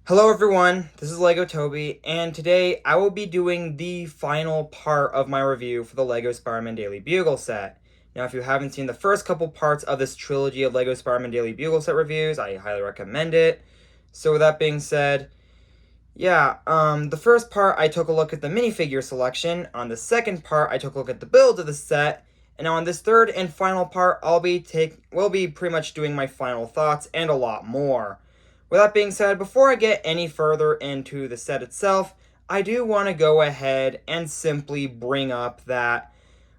Hello everyone, this is Lego Toby, and today I will be doing the final part of my review for the LEGO Spider-Man Daily Bugle set. Now, if you haven't seen the first couple parts of this trilogy of LEGO Spider-Man Daily Bugle set reviews, I highly recommend it. So with that being said, the first part I took a look at the minifigure selection. On the second part, I took a look at the build of the set. And now on this third and final part, we'll be pretty much doing my final thoughts and a lot more. With that being said, before I get any further into the set itself, I do want to go ahead and simply bring up that,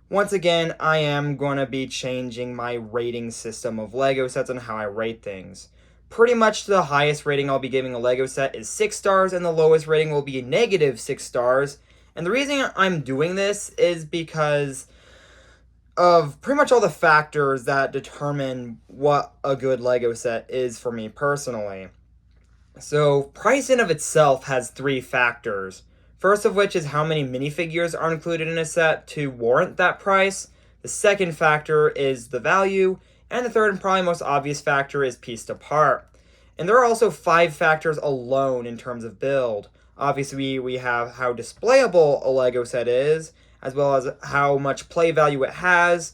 once again, I am going to be changing my rating system of LEGO sets and how I rate things. Pretty much the highest rating I'll be giving a LEGO set is 6 stars, and the lowest rating will be negative 6 stars. And the reason I'm doing this is because of pretty much all the factors that determine what a good LEGO set is for me personally. So, price in of itself has 3 factors. First of which is how many minifigures are included in a set to warrant that price. The second factor is the value. And the third and probably most obvious factor is pieced apart. And there are also 5 factors alone in terms of build. Obviously, we have how displayable a LEGO set is, as well as how much play value it has,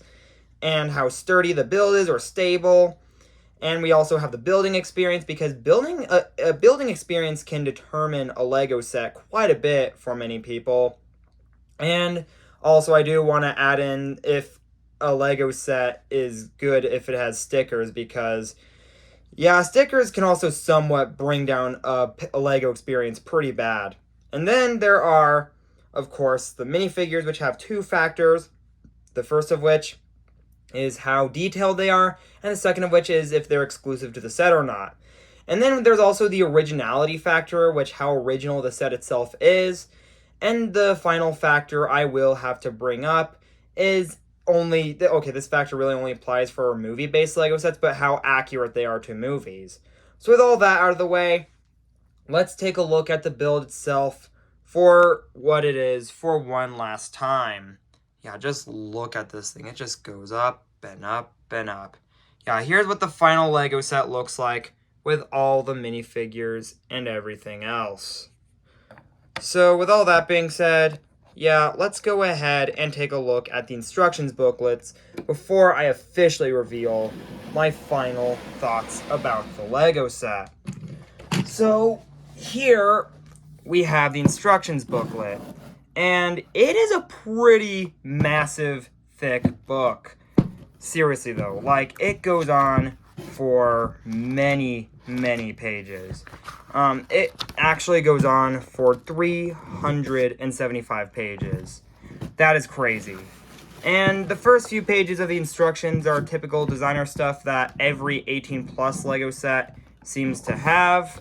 and how sturdy the build is or stable. And we also have the building experience, because building a building experience can determine a LEGO set quite a bit for many people. And also I do want to add in if a LEGO set is good if it has stickers, because stickers can also somewhat bring down a LEGO experience pretty bad. And then there are, of course, the minifigures, which have 2 factors. The first of which is how detailed they are, and the second of which is if they're exclusive to the set or not. And then there's also the originality factor, which how original the set itself is. And the final factor I will have to bring up is this factor really only applies for movie-based LEGO sets, but how accurate they are to movies. So with all that out of the way, let's take a look at the build itself for what it is for one last time. Yeah, just look at this thing. It just goes up and up and up. Yeah, here's what the final LEGO set looks like with all the minifigures and everything else. So with all that being said, let's go ahead and take a look at the instructions booklets before I officially reveal my final thoughts about the LEGO set. So here we have the instructions booklet. And it is a pretty massive, thick book. Seriously, though. Like, it goes on for many, many pages. It actually goes on for 375 pages. That is crazy. And the first few pages of the instructions are typical designer stuff that every 18-plus LEGO set seems to have.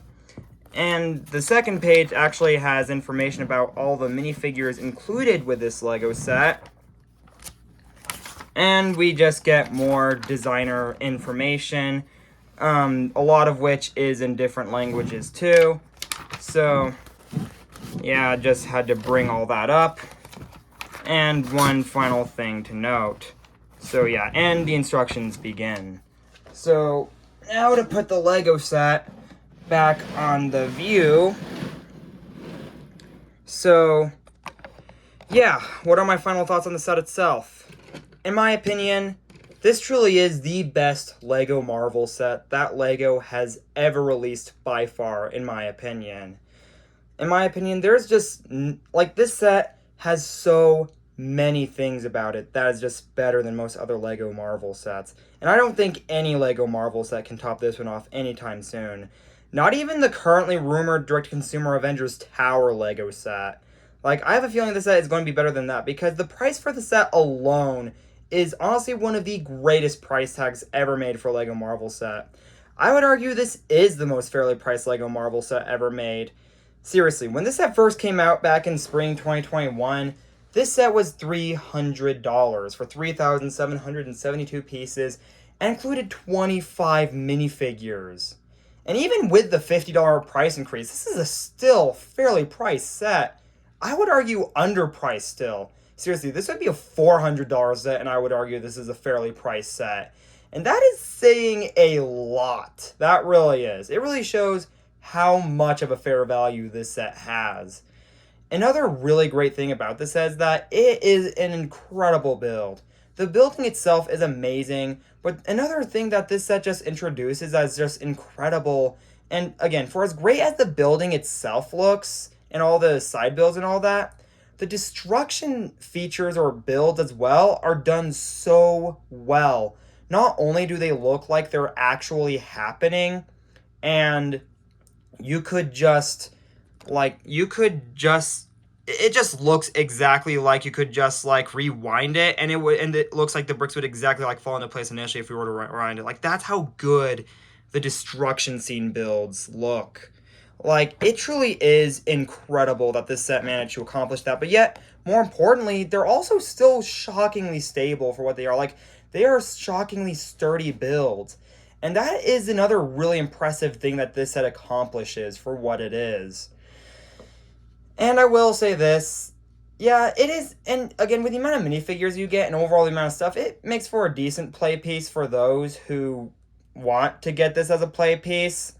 And the second page actually has information about all the minifigures included with this LEGO set. And we just get more designer information, a lot of which is in different languages too. So, I just had to bring all that up. And one final thing to note. So and the instructions begin. So, now to put the LEGO set back on the view. So, what are my final thoughts on the set itself? In my opinion, this truly is the best LEGO Marvel set that LEGO has ever released by far, in my opinion. In my opinion, there's just, this set has so many things about it that is just better than most other LEGO Marvel sets. And I don't think any LEGO Marvel set can top this one off anytime soon. Not even the currently rumored direct-to-consumer Avengers Tower LEGO set. I have a feeling this set is going to be better than that, because the price for the set alone is honestly one of the greatest price tags ever made for a LEGO Marvel set. I would argue this is the most fairly priced LEGO Marvel set ever made. Seriously, when this set first came out back in spring 2021, this set was $300 for 3,772 pieces and included 25 minifigures. And even with the $50 price increase, this is a still fairly priced set. I would argue underpriced still. Seriously, this would be a $400 set, and I would argue this is a fairly priced set. And that is saying a lot. That really is. It really shows how much of a fair value this set has. Another really great thing about this set is that it is an incredible build. The building itself is amazing, but another thing that this set just introduces as just incredible, and again, for as great as the building itself looks, and all the side builds and all that, the destruction features or builds as well are done so well. Not only do they look like they're actually happening, and you could just it just looks exactly like you could just like rewind it, and it looks like the bricks would exactly like fall into place initially if we were to rewind it. Like, that's how good the destruction scene builds look. Like, it truly is incredible that this set managed to accomplish that, but yet more importantly, they're also still shockingly stable for what they are. Like, they are shockingly sturdy builds, and that is another really impressive thing that this set accomplishes for what it is. And I will say this, yeah, it is, and again, with the amount of minifigures you get and overall the amount of stuff, it makes for a decent play piece for those who want to get this as a play piece.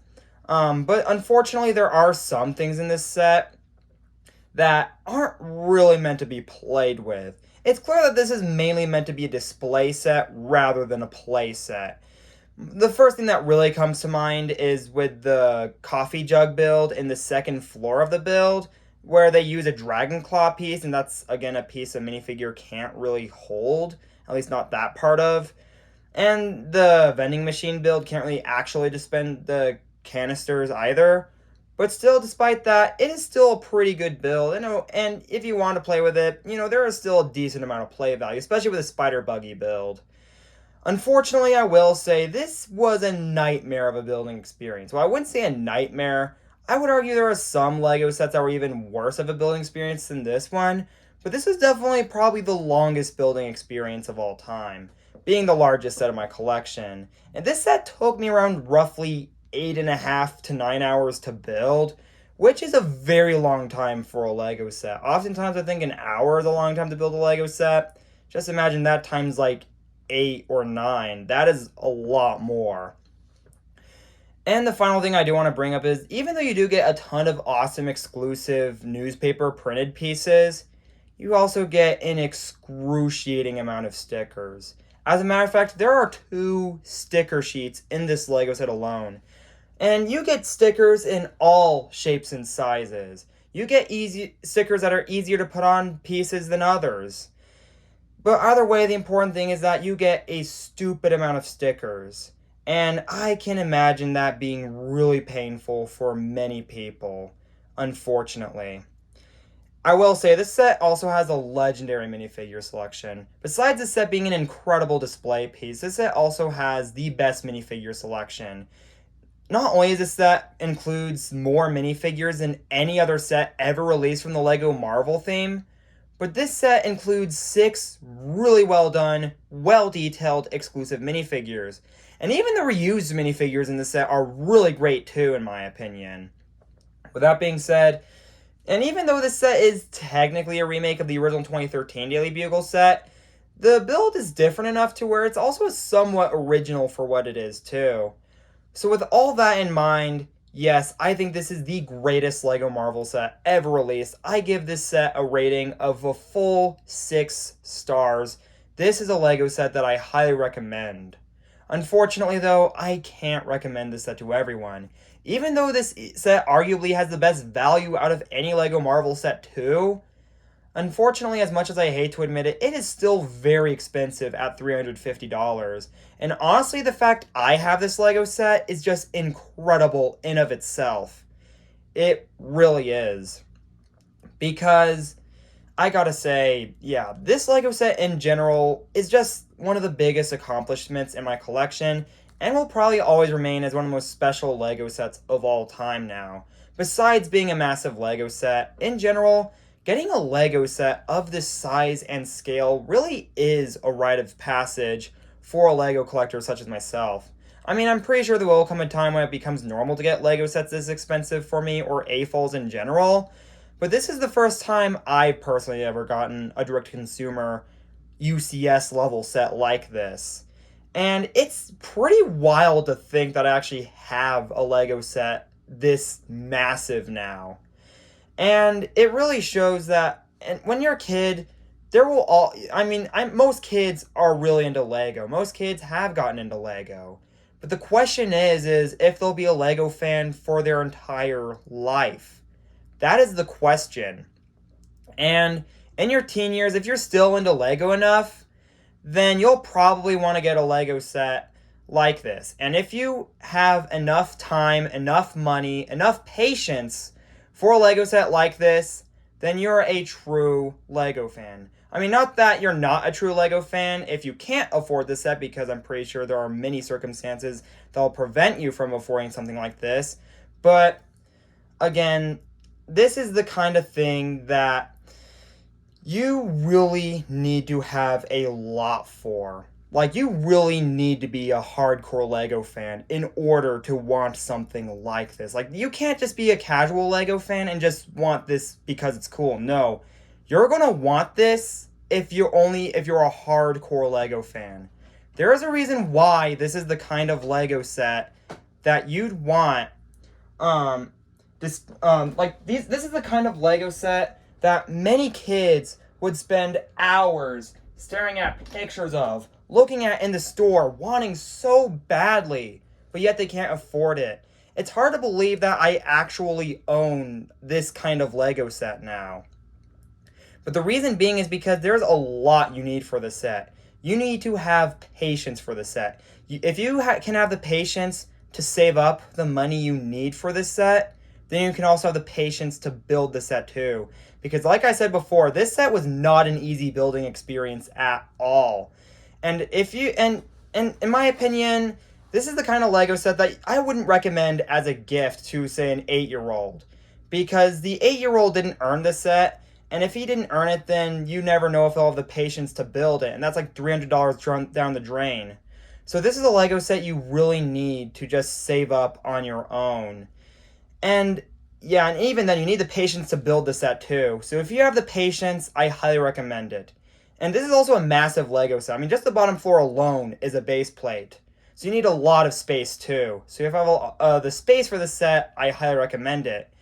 But unfortunately, there are some things in this set that aren't really meant to be played with. It's clear that this is mainly meant to be a display set rather than a play set. The first thing that really comes to mind is with the coffee jug build in the second floor of the build, where they use a dragon claw piece, and that's again a piece a minifigure can't really hold, at least not that part of. And the vending machine build can't really actually dispense the canisters either. But still, despite that, it is still a pretty good build. And if you want to play with it, there is still a decent amount of play value, especially with a spider buggy build. Unfortunately, I will say this was a nightmare of a building experience. Well, I wouldn't say a nightmare. I would argue there are some LEGO sets that were even worse of a building experience than this one, but this is definitely probably the longest building experience of all time, being the largest set of my collection. And this set took me around roughly 8.5 to 9 hours to build, which is a very long time for a LEGO set. Oftentimes I think an hour is a long time to build a LEGO set. Just imagine that times like 8 or 9. That is a lot more. And the final thing I do want to bring up is, even though you do get a ton of awesome exclusive newspaper printed pieces, you also get an excruciating amount of stickers. As a matter of fact, there are 2 sticker sheets in this LEGO set alone. And you get stickers in all shapes and sizes. You get easy stickers that are easier to put on pieces than others. But either way, the important thing is that you get a stupid amount of stickers. And I can imagine that being really painful for many people, unfortunately. I will say, this set also has a legendary minifigure selection. Besides this set being an incredible display piece, this set also has the best minifigure selection. Not only does this set includes more minifigures than any other set ever released from the LEGO Marvel theme, but this set includes 6 really well done, well detailed exclusive minifigures. And even the reused minifigures in this set are really great too, in my opinion. With that being said, and even though this set is technically a remake of the original 2013 Daily Bugle set, the build is different enough to where it's also somewhat original for what it is too. So with all that in mind, yes, I think this is the greatest LEGO Marvel set ever released. I give this set a rating of a full 6 stars. This is a LEGO set that I highly recommend. Unfortunately though, I can't recommend this set to everyone. Even though this set arguably has the best value out of any LEGO Marvel set too, unfortunately, as much as I hate to admit it, it is still very expensive at $350. And honestly, the fact I have this LEGO set is just incredible in of itself. It really is. Because I gotta say, yeah, this LEGO set in general is just one of the biggest accomplishments in my collection, and will probably always remain as one of the most special LEGO sets of all time now. Besides being a massive LEGO set, in general, getting a LEGO set of this size and scale really is a rite of passage for a LEGO collector such as myself. I mean, I'm pretty sure there will come a time when it becomes normal to get LEGO sets this expensive for me, or AFOLs in general, but this is the first time I've personally ever gotten a direct-to-consumer UCS level set like this. And it's pretty wild to think that I actually have a LEGO set this massive now. And it really shows that, and when you're a kid, there will all, most kids are really into Lego. Most kids have gotten into Lego. But the question is if they'll be a Lego fan for their entire life. That is the question. And in your teen years, if you're still into Lego enough, then you'll probably want to get a Lego set like this. And if you have enough time, enough money, enough patience for a Lego set like this, then you're a true Lego fan. I mean, not that you're not a true Lego fan if you can't afford the set, because I'm pretty sure there are many circumstances that will prevent you from affording something like this. But again, this is the kind of thing that you really need to have a lot for. Like, you really need to be a hardcore Lego fan in order to want something like this. Like, you can't just be a casual Lego fan and just want this because it's cool. No. You're going to want this if you're a hardcore Lego fan. There is a reason why this is the kind of Lego set that you'd want. This is the kind of Lego set that many kids would spend hours staring at pictures of, looking at in the store, wanting so badly, but yet they can't afford it. It's hard to believe that I actually own this kind of Lego set now. But the reason being is because there's a lot you need for the set. You need to have patience for the set. If you can have the patience to save up the money you need for this set, then you can also have the patience to build the set too. Because like I said before, this set was not an easy building experience at all. And in my opinion, this is the kind of Lego set that I wouldn't recommend as a gift to, say, an 8-year-old. Because the 8-year-old didn't earn the set, and if he didn't earn it, then you never know if they'll have the patience to build it. And that's like $300 down the drain. So this is a Lego set you really need to just save up on your own. And yeah, and even then you need the patience to build the set too. So if you have the patience, I highly recommend it. And this is also a massive Lego set. I mean, just the bottom floor alone is a base plate. So you need a lot of space too. So if you have the space for the set, I highly recommend it.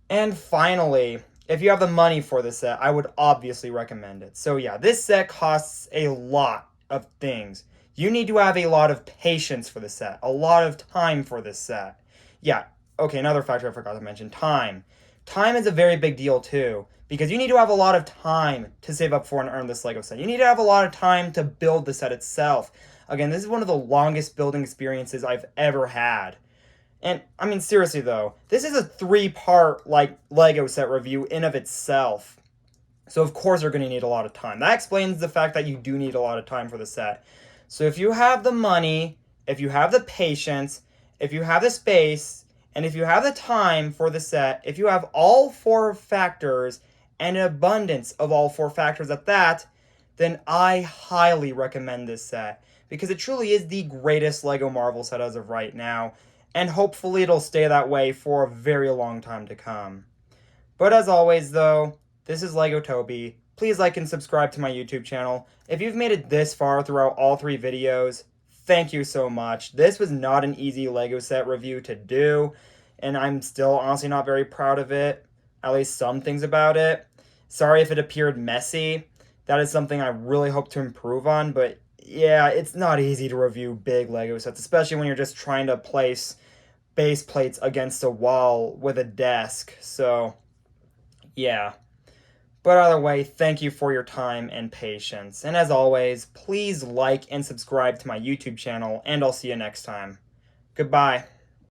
And finally, if you have the money for the set, I would obviously recommend it. So yeah, this set costs a lot of things. You need to have a lot of patience for the set, a lot of time for this set. Yeah, okay, another factor I forgot to mention, time. Time is a very big deal too, because you need to have a lot of time to save up for and earn this Lego set. You need to have a lot of time to build the set itself. Again, this is one of the longest building experiences I've ever had. And, I mean, seriously though, this is a 3-part, Lego set review in of itself. So of course you're going to need a lot of time. That explains the fact that you do need a lot of time for the set. So if you have the money, if you have the patience, if you have the space, and if you have the time for the set, if you have all 4 factors, and an abundance of all 4 factors at that, then I highly recommend this set. Because it truly is the greatest Lego Marvel set as of right now. And hopefully it'll stay that way for a very long time to come. But as always though, this is Lego Toby. Please like and subscribe to my YouTube channel. If you've made it this far throughout all 3 videos, thank you so much. This was not an easy Lego set review to do, and I'm still honestly not very proud of it. At least some things about it. Sorry if it appeared messy. That is something I really hope to improve on, but yeah, it's not easy to review big Lego sets, especially when you're just trying to place base plates against a wall with a desk. So, yeah. But either way, thank you for your time and patience. And as always, please like and subscribe to my YouTube channel, and I'll see you next time. Goodbye.